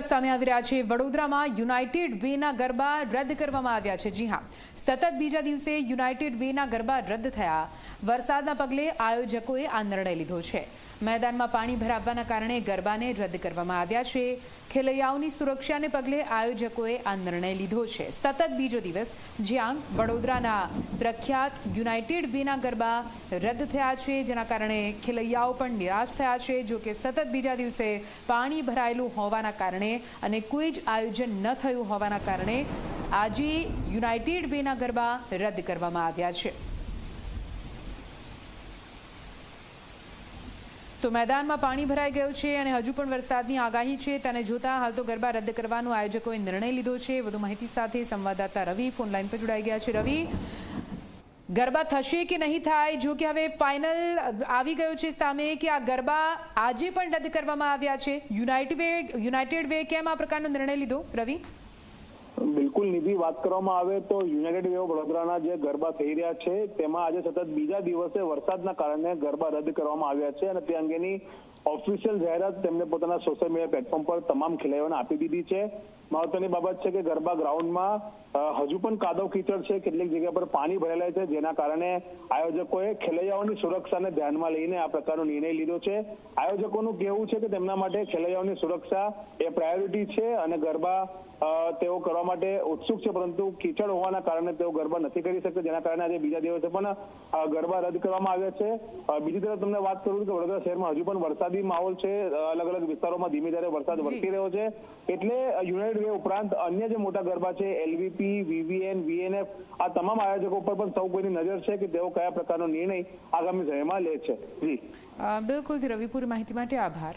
સમાચાર સામે આવી રહ્યા છે। વડોદરામાં યુનાઇટેડ વેના ગરબા રદ કરવામાં આવ્યા છે। જી હા, સતત બીજા દિવસે યુનાઇટેડ વેના ગરબા રદ થયા। વરસાદના પગલે આયોજકોએ આ નિર્ણય લીધો છે। મેદાનમાં પાણી ભરાવાના કારણે ગરબાને રદ કરવામાં આવ્યા છે। ખેલૈયાઓની સુરક્ષાને પગલે આયોજકોએ આ નિર્ણય લીધો છે। સતત બીજો દિવસ જ્યાં વડોદરાના પ્રખ્યાત યુનાઇટેડ વેના ગરબા રદ થયા છે, જેના કારણે ખેલૈયાઓ પણ નિરાશ થયા છે। જો કે સતત બીજા દિવસે પાણી ભરાયેલું હોવાના કારણે અને કોઈ જ આયોજન ન થયું હોવાના કારણે આજે યુનાઇટેડ વેના ગરબા રદ કરવામાં આવ્યા છે। તો મેદાનમાં પાણી ભરાઈ ગયું છે અને હજુ પણ વરસાદની આગાહી છે, તેને જોતા હાલ તો ગરબા રદ કરવાનો આયોજકોએ નિર્ણય લીધો છે। વધુ માહિતી સાથે સંવાદદાતા રવિ ફોનલાઈન પર જોડાઈ ગયા છે। રવિ, ગરબા થશે કે નહીં થાય? જો કે હવે ફાઇનલ આવી ગયો છે સામે કે આ ગરબા આજે પણ રદ કરવામાં આવ્યા છે। યુનાઇટેડ વે કેમ આ પ્રકારનો નિર્ણય લીધો? રવિ, બિલકુલ નિધિ, વાત કરવામાં આવે તો યુનાઇટેડ વે વડોદરાના જે ગરબા થઈ રહ્યા છે તેમાં આજે સતત બીજા દિવસે વરસાદના કારણે ગરબા રદ કરવામાં આવ્યા છે અને તે અંગેની ઓફિશિયલ જાહેરાત તેમને પોતાના સોશિયલ મીડિયા પ્લેટફોર્મ પર તમામ ખેલૈયાઓને આપી દીધી છે। મહત્વની બાબત છે કે ગરબા ગ્રાઉન્ડમાં હજુ પણ કાદવ કીચડ છે, કેટલીક જગ્યા પર પાણી ભરેલા છે, જેના કારણે આયોજકોએ ખેલૈયાઓની સુરક્ષાને ધ્યાનમાં લઈને આ પ્રકારનો નિર્ણય લીધો છે। આયોજકોનું કહેવું છે કે તેમના માટે ખેલૈયાઓની સુરક્ષા એ પ્રાયોરિટી છે અને ગરબા તેઓ કરવા માટે ઉત્સુક છે, પરંતુ કીચડ હોવાના કારણે તેઓ ગરબા નથી કરી શકતા, જેના કારણે આજે બીજા દિવસે પણ ગરબા રદ કરવામાં આવ્યા છે। બીજી તરફ તમને વાત કરું કે વડોદરા શહેરમાં હજુ પણ વરસાદી માહોલ છે। અલગ અલગ વિસ્તારોમાં ધીમે ધારે વરસાદ વરસી રહ્યો છે, એટલે યુનાઇટેડ વે ઉપરાંત અન્ય જે મોટા ગરબા છે એલવીપી, વીવીએન, વીએનએફ, આ તમામ આયોજકો પર પણ સૌ કોઈની નજર છે કે તેઓ કયા પ્રકારનો નિર્ણય આગામી સમયમાં લે છે। જી બિલકુલ રવિ, પૂરી માહિતી માટે આભાર।